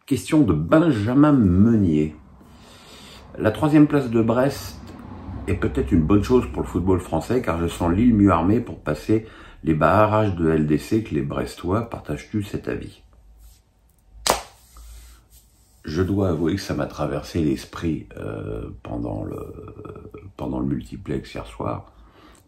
Question de Benjamin Meunier. La 3e place de Brest est peut-être une bonne chose pour le football français car je sens Lille mieux armée pour passer les barrages de LDC que les Brestois. Partages-tu cet avis? Je dois avouer que ça m'a traversé l'esprit pendant le multiplex hier soir,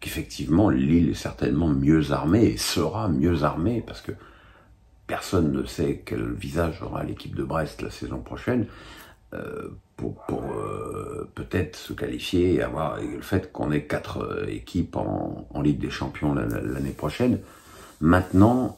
qu'effectivement Lille est certainement mieux armée et sera mieux armée parce que personne ne sait quel visage aura l'équipe de Brest la saison prochaine pour peut-être se qualifier et avoir le fait qu'on ait 4 équipes en Ligue des Champions l'année prochaine. Maintenant,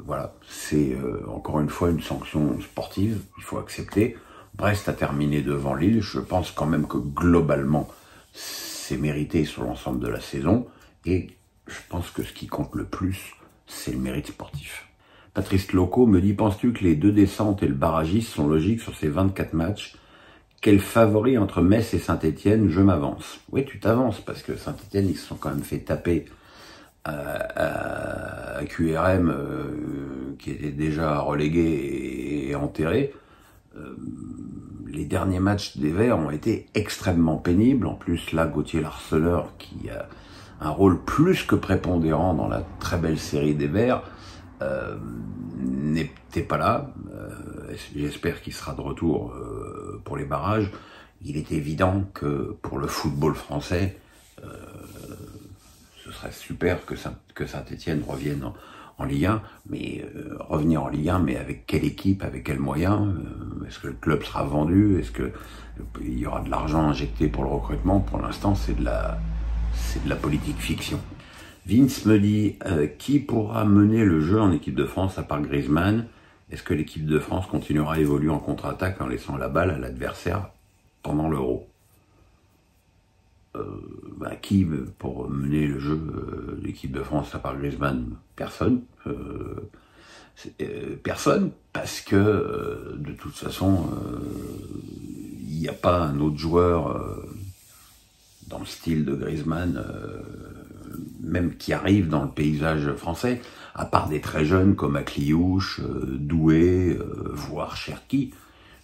voilà, c'est encore une fois une sanction sportive, il faut accepter. Brest a terminé devant Lille, je pense quand même que globalement c'est mérité sur l'ensemble de la saison et je pense que ce qui compte le plus, c'est le mérite sportif. Patrice Loco me dit, penses-tu que les 2 descentes et le barragiste sont logiques sur ces 24 matchs? Quel favori entre Metz et Saint-Etienne? Je m'avance. Oui, tu t'avances, parce que Saint-Etienne, ils se sont quand même fait taper à QRM, qui était déjà relégué et enterré. Les derniers matchs des Verts ont été extrêmement pénibles. En plus, là, Gauthier Larceleur, qui a un rôle plus que prépondérant dans la très belle série des Verts, n'était pas là. J'espère qu'il sera de retour pour les barrages. Il est évident que pour le football français, ce serait super que Saint-Etienne revienne en Ligue 1, mais revenir en Ligue 1, mais avec quelle équipe, avec quels moyens? Est-ce que le club sera vendu? Est-ce que il y aura de l'argent injecté pour le recrutement? Pour l'instant, c'est de la politique fiction. Vince me dit, qui pourra mener le jeu en équipe de France à part Griezmann? Est-ce que l'équipe de France continuera à évoluer en contre-attaque en laissant la balle à l'adversaire pendant l'Euro? Qui pour mener le jeu de l'équipe de France à part Griezmann? Personne. Personne, parce que de toute façon, il n'y a pas un autre joueur dans le style de Griezmann, même qui arrive dans le paysage français, à part des très jeunes comme Akliouche, Doué, voire Cherki,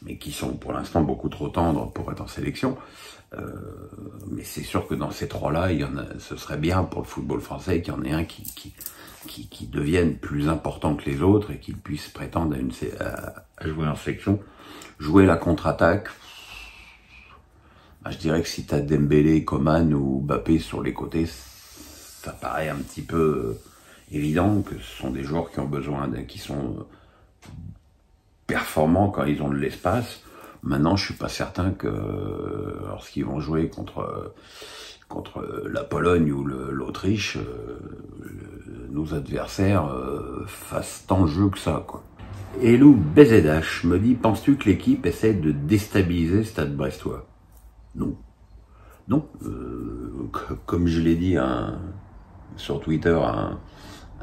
mais qui sont pour l'instant beaucoup trop tendres pour être en sélection. Mais c'est sûr que dans ces 3-là, ce serait bien pour le football français qu'il y en ait un qui devienne plus important que les autres et qu'il puisse prétendre à jouer en sélection. Jouer la contre-attaque, je dirais que si tu as Dembélé, Coman ou Mbappé sur les côtés, ça paraît un petit peu évident que ce sont des joueurs qui ont besoin, qui sont performants quand ils ont de l'espace. Maintenant, je suis pas certain que lorsqu'ils vont jouer contre la Pologne ou l'Autriche, nos adversaires fassent tant de jeu que ça, quoi. Elou BZH me dit, penses-tu que l'équipe essaie de déstabiliser Stade Brestois? Non. Non. Comme je l'ai dit sur Twitter à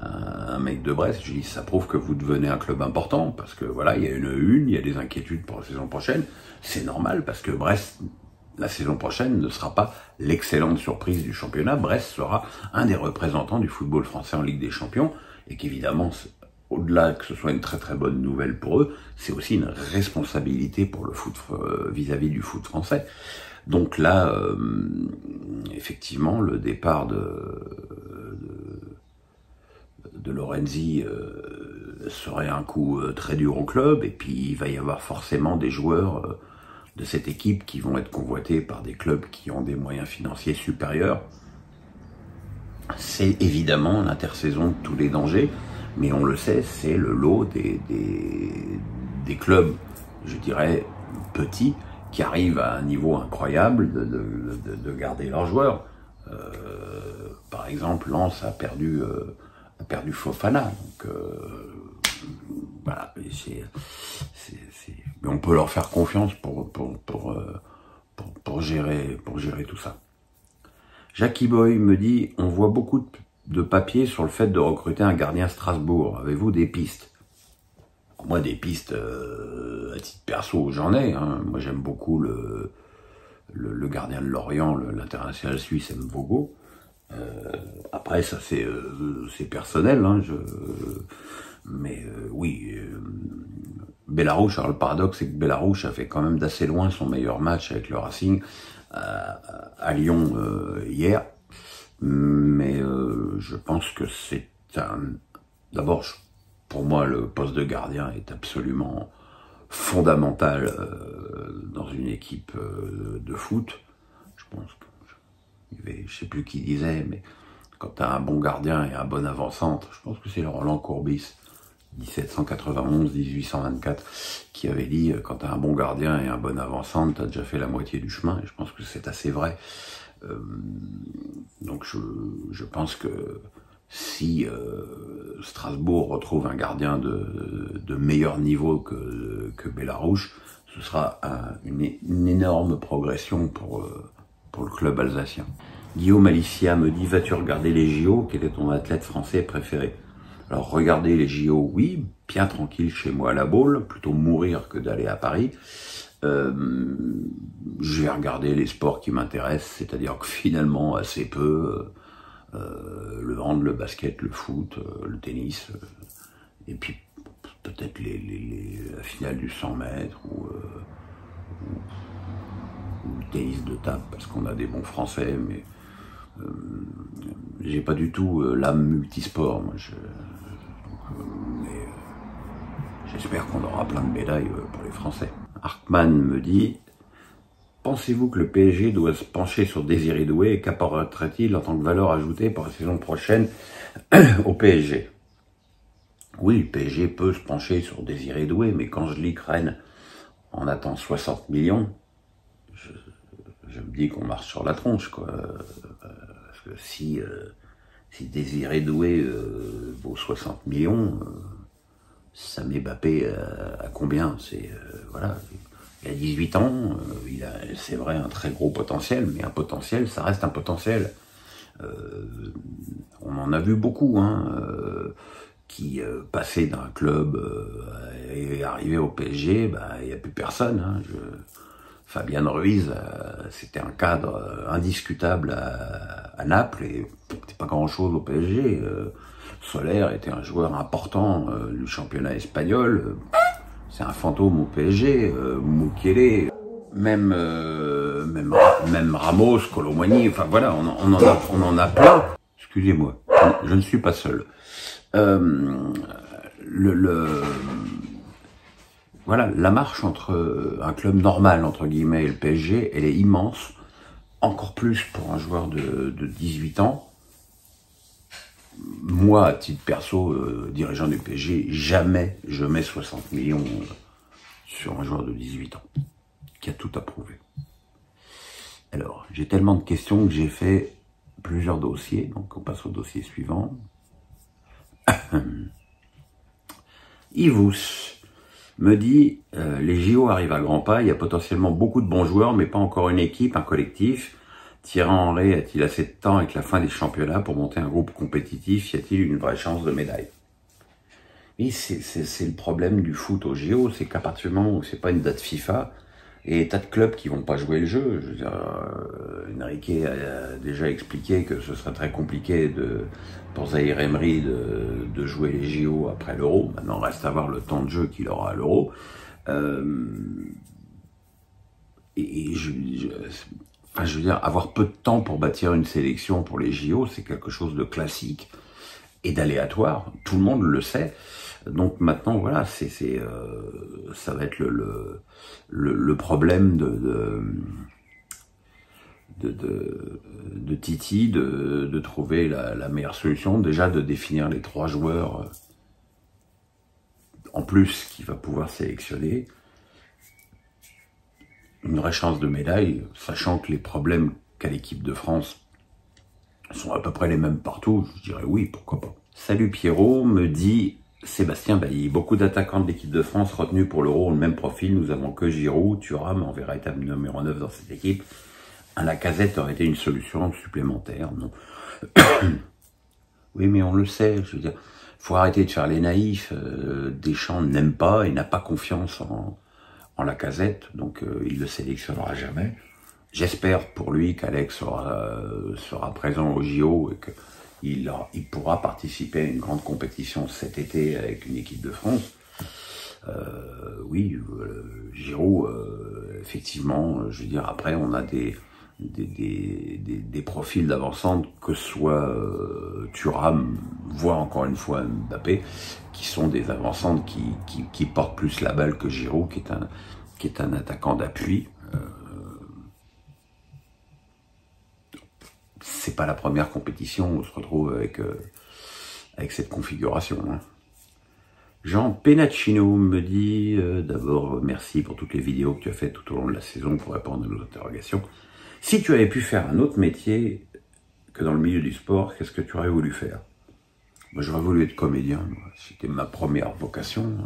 un mec de Brest, je dis, ça prouve que vous devenez un club important, parce que voilà, il y a il y a des inquiétudes pour la saison prochaine. C'est normal, parce que Brest, la saison prochaine, ne sera pas l'excellente surprise du championnat. Brest sera un des représentants du football français en Ligue des Champions, et qu'évidemment, au-delà que ce soit une très très bonne nouvelle pour eux, c'est aussi une responsabilité pour le foot vis-à-vis du foot français. Donc là, effectivement, le départ de Lorenzi serait un coup très dur au club, et puis il va y avoir forcément des joueurs de cette équipe qui vont être convoités par des clubs qui ont des moyens financiers supérieurs. C'est évidemment l'intersaison de tous les dangers, mais on le sait, c'est le lot des clubs, je dirais, petits, qui arrivent à un niveau incroyable de garder leurs joueurs. Par exemple, Lens a perdu Fofana, donc voilà. Mais on peut leur faire confiance pour gérer tout ça. Jackie Boy me dit, on voit beaucoup de papiers sur le fait de recruter un gardien à Strasbourg. Avez-vous des pistes? Moi, des pistes, à titre perso, j'en ai. Hein. Moi, j'aime beaucoup le gardien de Lorient, l'international suisse Mvogo. Après, ça c'est personnel, hein, mais oui, Bellarouche, alors le paradoxe, c'est que Bellarouche a fait quand même d'assez loin son meilleur match avec le Racing à Lyon hier. Mais je pense que c'est un... D'abord, pour moi, le poste de gardien est absolument fondamental dans une équipe de foot. Je pense que, je sais plus qui disait, mais quand tu as un bon gardien et un bon avant-centre, je pense que c'est Roland Courbis, 1791-1824, qui avait dit quand tu as un bon gardien et un bon avant-centre, tu as déjà fait la moitié du chemin, et je pense que c'est assez vrai. Donc je pense que si Strasbourg retrouve un gardien de meilleur niveau que Bellarouche, ce sera une énorme progression pour le club alsacien. Guillaume Alicia me dit, vas-tu regarder les JO? Quel est ton athlète français préféré? Alors regarder les JO, oui, bien tranquille chez moi à la Baule, plutôt mourir que d'aller à Paris. Je vais regarder les sports qui m'intéressent, c'est-à-dire que finalement assez peu, le hand, le basket, le foot, le tennis, et puis peut-être la finale du 100 mètres ou le tennis de table, parce qu'on a des bons Français, mais j'ai pas du tout l'âme multisport, moi. Mais j'espère qu'on aura plein de médailles pour les Français. Hartmann me dit, pensez-vous que le PSG doit se pencher sur Désiré Doué et qu'apporterait-il en tant que valeur ajoutée pour la saison prochaine au PSG? Oui, le PSG peut se pencher sur Désiré Doué, mais quand je lis que Rennes en attend 60 millions, je me dis qu'on marche sur la tronche, quoi. Parce que si Désiré Doué vaut 60 millions, ça met Mbappé à combien? C'est voilà, il a 18 ans, il a, c'est vrai, un très gros potentiel, mais un potentiel, ça reste un potentiel. On en a vu beaucoup, hein, qui passaient d'un club et arrivaient au PSG, bah, il n'y a plus personne. Hein. Fabian Ruiz, c'était un cadre indiscutable à Naples et c'était pas grand-chose au PSG. Soler était un joueur important du championnat espagnol. C'est un fantôme au PSG. Mukiele, même Ramos, Colomboigny. Enfin voilà, on en a plein. Excusez-moi, je ne suis pas seul. Voilà, la marche entre un club normal, entre guillemets, et le PSG, elle est immense, encore plus pour un joueur de 18 ans. Moi, à titre perso, dirigeant du PSG, jamais je mets 60 millions sur un joueur de 18 ans, qui a tout approuvé. Alors, j'ai tellement de questions que j'ai fait plusieurs dossiers, donc on passe au dossier suivant. Yvous me dit, les JO arrivent à grands pas, il y a potentiellement beaucoup de bons joueurs, mais pas encore une équipe, un collectif. Thierry Henry a-t-il assez de temps avec la fin des championnats pour monter un groupe compétitif? Y a-t-il une vraie chance de médaille? Oui, c'est le problème du foot aux JO, c'est qu'à partir du moment où c'est pas une date FIFA, et tas de clubs qui vont pas jouer le jeu. Je veux dire, Enrique a déjà expliqué que ce serait très compliqué pour Zahir Emery de jouer les JO après l'Euro. Maintenant, reste à voir le temps de jeu qu'il aura à l'Euro. Enfin, je veux dire, avoir peu de temps pour bâtir une sélection pour les JO, c'est quelque chose de classique et d'aléatoire. Tout le monde le sait. Donc maintenant, voilà, ça va être le problème de Titi, de trouver la meilleure solution. Déjà, de définir les 3 joueurs en plus qu'il va pouvoir sélectionner. Une vraie chance de médaille, sachant que les problèmes qu'a l'équipe de France sont à peu près les mêmes partout, je dirais oui, pourquoi pas. Salut Pierrot, me dit Sébastien Bailly. Beaucoup d'attaquants de l'équipe de France retenus pour l'Euro ont le même profil. Nous avons que Giroud, Thuram en véritable numéro 9 dans cette équipe. Un Lacazette aurait été une solution supplémentaire, non? Oui, mais on le sait, je veux dire, faut arrêter de faire les naïfs. Deschamps n'aime pas et n'a pas confiance en Lacazette, donc il le sélectionnera jamais. J'espère pour lui qu'Alex sera présent au JO et qu'il pourra participer à une grande compétition cet été avec une équipe de France. Oui, Giroud, effectivement, je veux dire, après on a des profils d'avancante, que ce soit Thuram, voire encore une fois Mbappé, qui sont des avancantes qui portent plus la balle que Giroud, qui est un attaquant d'appui. C'est pas la première compétition où on se retrouve avec cette configuration. Hein. Jean Penacino me dit, d'abord merci pour toutes les vidéos que tu as faites tout au long de la saison pour répondre à nos interrogations. Si tu avais pu faire un autre métier que dans le milieu du sport, qu'est-ce que tu aurais voulu faire? Moi, j'aurais voulu être comédien. C'était ma première vocation.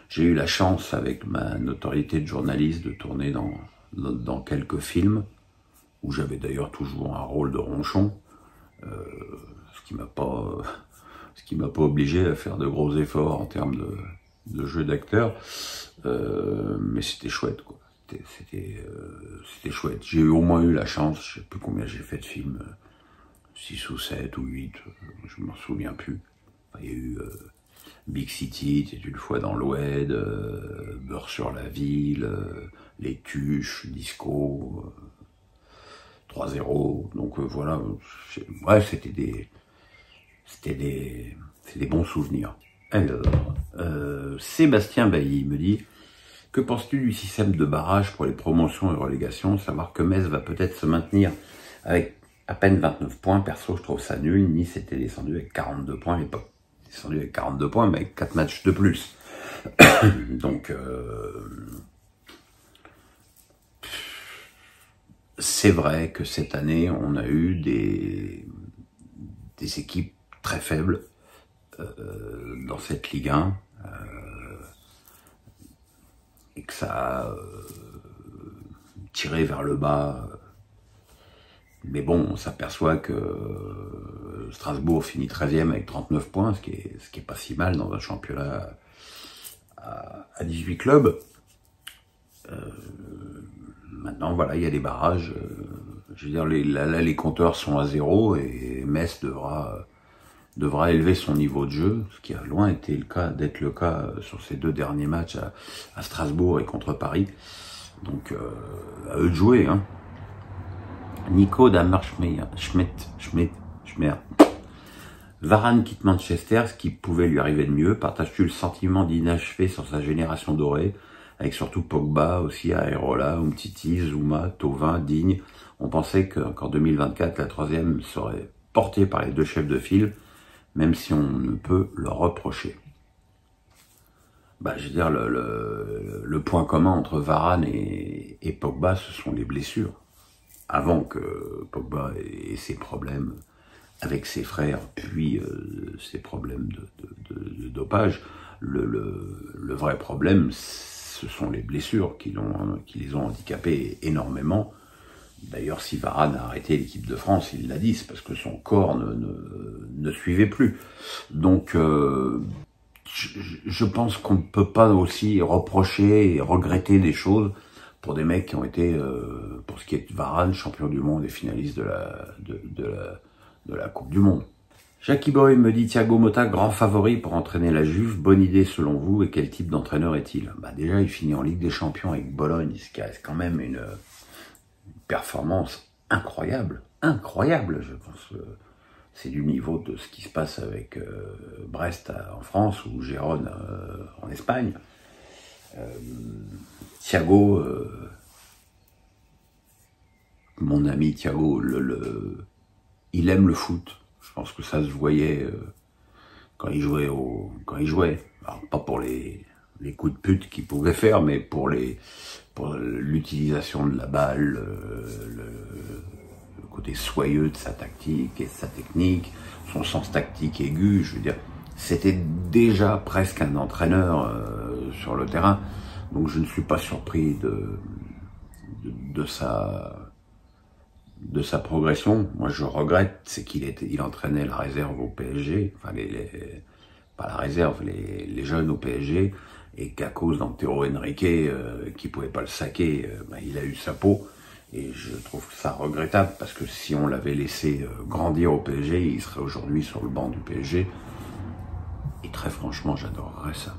J'ai eu la chance, avec ma notoriété de journaliste, de tourner dans quelques films, où j'avais d'ailleurs toujours un rôle de ronchon, ce qui m'a pas obligé à faire de gros efforts en termes de jeu d'acteur, mais c'était chouette, quoi. C'était chouette. J'ai au moins eu la chance, je sais plus combien j'ai fait de films, 6 ou 7 ou 8, je m'en souviens plus. Enfin, il y a eu Big City, T'es une fois dans l'Oued, Beurre sur la ville, Les Tuches, Disco, 3-0, donc voilà, ouais, c'était des bons souvenirs. Alors, Sébastien Bailly me dit, que penses-tu du système de barrage pour les promotions et relégations? Savoir que Metz va peut-être se maintenir avec à peine 29 points, perso je trouve ça nul. Nice était descendu avec 42 points, mais pas descendu avec 42 points, mais avec 4 matchs de plus. Donc, c'est vrai que cette année, on a eu des équipes très faibles dans cette Ligue 1, et que ça a tiré vers le bas. Mais bon, on s'aperçoit que Strasbourg finit 13e avec 39 points, ce qui est pas si mal dans un championnat à 18 clubs. Maintenant, voilà, il y a des barrages. Je veux dire, là, les compteurs sont à 0 et Metz devra élever son niveau de jeu, ce qui a loin été d'être le cas sur ces 2 derniers matchs à Strasbourg et contre Paris. Donc, à eux de jouer, hein. Nico Schmidt. Varane quitte Manchester, ce qui pouvait lui arriver de mieux. Partages-tu le sentiment d'inachevé sur sa génération dorée, avec surtout Pogba, aussi Areola, Umtiti, Zouma, Thauvin, Digne? On pensait qu'en 2024, la 3e serait portée par les 2 chefs de file, même si on ne peut leur reprocher. Je veux dire, le point commun entre Varane et Pogba, ce sont les blessures. Avant que Pogba ait ses problèmes avec ses frères, puis ses problèmes de dopage, le vrai problème, ce sont les blessures qui les ont handicapés énormément. D'ailleurs, si Varane a arrêté l'équipe de France, il l'a dit, c'est parce que son corps ne suivait plus. Donc, je pense qu'on ne peut pas aussi reprocher et regretter des choses pour des mecs qui ont été, pour ce qui est de Varane, champion du monde et finaliste de la Coupe du Monde. Jackie Boy me dit, Thiago Motta, grand favori pour entraîner la Juve, bonne idée selon vous, et quel type d'entraîneur est-il? Déjà, il finit en Ligue des Champions avec Bologne, ce qui reste quand même une performance incroyable, je pense. C'est du niveau de ce qui se passe avec Brest en France ou Gérone en Espagne. Thiago, mon ami Thiago, il aime le foot. Je pense que ça se voyait quand il jouait. Alors, pas pour les coups de pute qu'il pouvait faire, mais pour l'utilisation de la balle, le côté soyeux de sa tactique et de sa technique, son sens tactique aigu. Je veux dire, c'était déjà presque un entraîneur sur le terrain. Donc je ne suis pas surpris de sa progression. Moi je regrette, c'est qu'il entraînait la réserve au PSG, enfin pas la réserve, les jeunes au PSG, et qu'à cause d'Antero Henrique, qui pouvait pas le saquer, il a eu sa peau. Et je trouve ça regrettable, parce que si on l'avait laissé grandir au PSG, il serait aujourd'hui sur le banc du PSG. Et très franchement, j'adorerais ça.